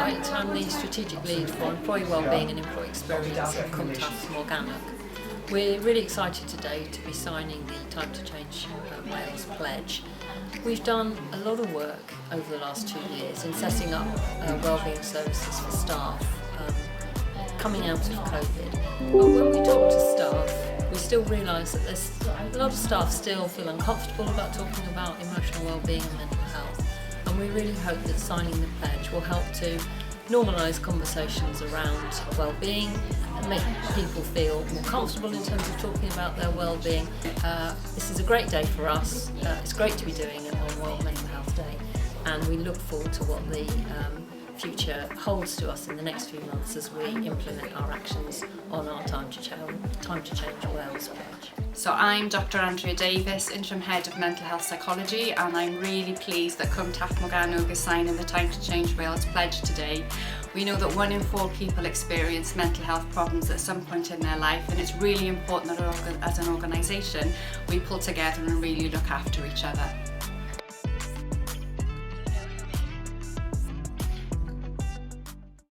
Wright. I'm the Strategic Lead for Employee Wellbeing and Employee Experience at Cwm Taf Morgannwg. We're really excited today to be signing the Time to Change Wales pledge. We've done a lot of work over the last 2 years in setting up wellbeing services for staff coming out of COVID. But when we talk to staff, we still realise that there's a lot of staff still feel uncomfortable about talking about emotional wellbeing and mental health. And we really hope that signing the pledge will help to normalise conversations around wellbeing and make people feel more comfortable in terms of talking about their wellbeing. This is a great day for us. It's great to be doing it on World Mental Health Day, and we look forward to what the future holds to us in the next few months as we implement our actions on our Time to Change Wales pledge. So I'm Dr Andrea Davies, Interim Head of Mental Health Psychology, and I'm really pleased that Cwm Taf Morgannwg is signing the Time to Change Wales pledge today. We know that 1 in 4 people experience mental health problems at some point in their life, and it's really important that as an organisation we pull together and really look after each other.